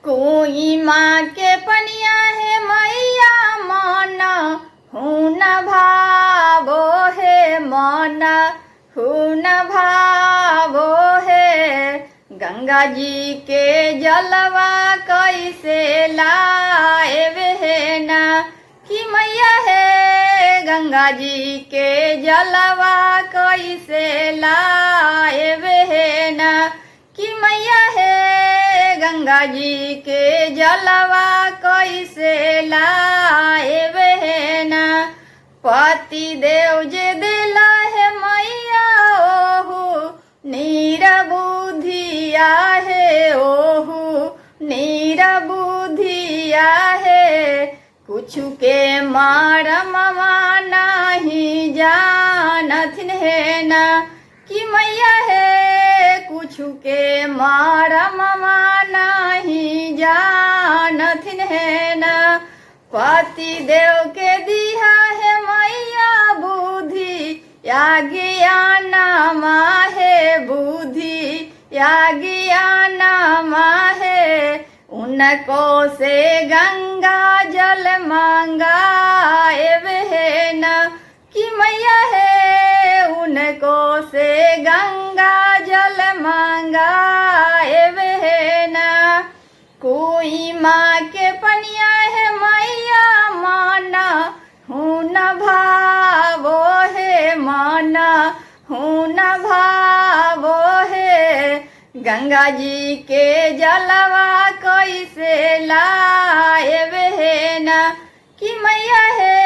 कोई माँ के पनिया है मैया मन हुन भावो है मन हुन भावो है। गंगा जी के जलवा कैसे लाएवे है ना कि मैया है। गंगा जी के जलवा कैसे लाएवे है ना कि मैया है। गंगा जी के जलवा कैसे लाएवे है ना। पति देव जे दिला है मैया ओहु नीरबुद्धिया है ओहु नीरबुद्धिया है। कुछु के मरमवा नहीं जानथिन है ना कि मैया है। कुछु के मरमवा नहीं जानथिन है ना। पति देव के दिया है मैया बुद्धि या ज्ञान है बुद्धि या ज्ञान है। उनको से गंगा जल मंगाएवे है ना कि मैया है। उनको से गंगा जल मंगाएवे है ना। कोई माँ के पनिया है मैया मन हुन भावो है मन हुन भावो है। गंगा जी के जलवा कैसे लाएवे है ना कि मैया है।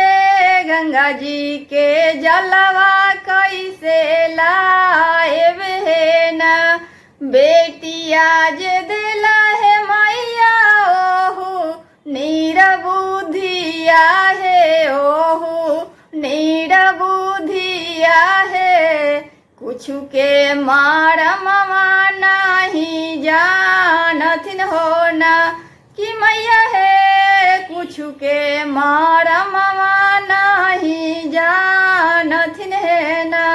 गंगा जी के जलवा कैसे लाएवे है ना। बेटिया जे दिला है मैया ओहु नीरबुद्धिया है ओहु नीरबुद्धिया है। कुछु के मरमवा नहीं जानथिन हो ना कि मैया है। कुछु के मरमवा नहीं जानथिन है ना।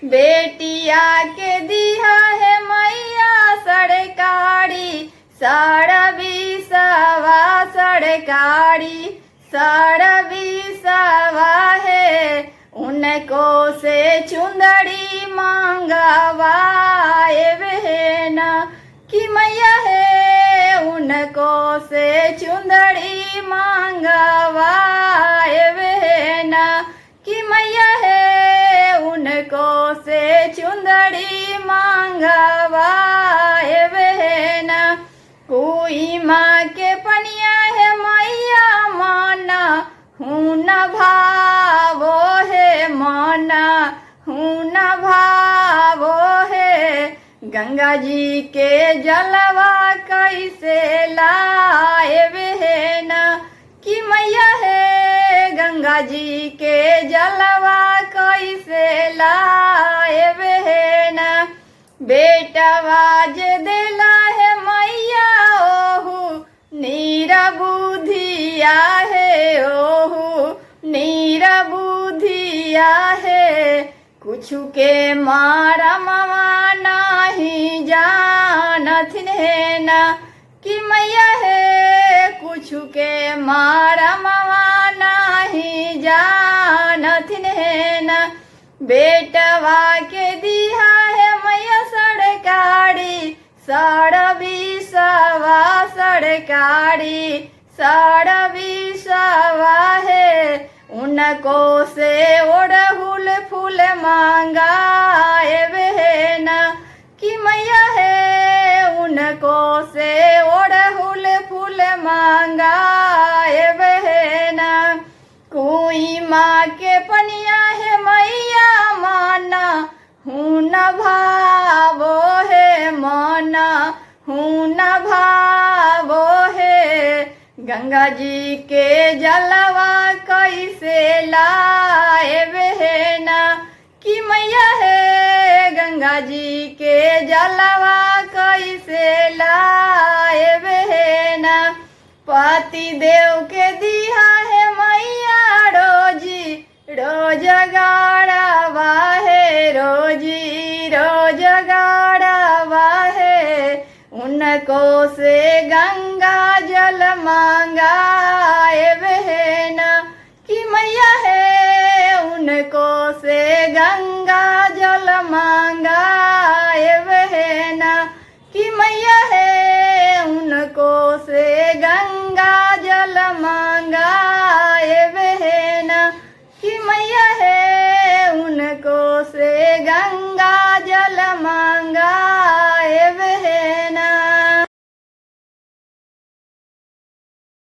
बेटिया के दिया है मैया सरकारी सरबी सवा सरकारी सरबी सवा है। उनको से चुंदड़ी मंगवाएवे है ना कि मैया है। उनको से चुंदड़ी मंगवाएवे है ना कि मैया है। उनको से चुंदड़ी मंगवाएवे है ना। कोई माँ के पनिया है मैया मन हुन भावो है मन हुन भावो है। गंगा जी के जलवा कैसे लाएवे है ना कि मैया है। गंगा जी के जलवा कैसे लाएवे है ना। बेटवा जे दिला है मैया ओहु नीरबुद्धिया है ओहु नीरबुद्धिया है। कुछु के मरमवा नहीं जानथिन है ना कि मैया है। कुछु के मरमवा नहीं जानथिन है ना। बेटवा के दिया है मैया सरकारी सरबी सवा सरकारी सरबी सवा है। उनको से ओढ़हुल फूल मंगाएवे है ना कि मैया है। उनको से ओढ़हुल फूल मंगाएवे है ना। कोई माँ के पनिया है मैया मन हुन भावो है मन हुन भावो है। गंगा जी के जलवा कैसे लाएवे है ना कि मैया है। गंगा जी के जलवा कैसे लाएवे है ना। पति देव के दिया है मैया रोजी रोजगारवा है रोजी रोजगारवा है। उन उनको से गंगा जल मांगाए बहना कि मैया है उनको से गंगा जल मांगाए बहना कि मैया है उनको से गंगा जल मांगाए बहना कि मैया है उनको से गंगा जल मांगा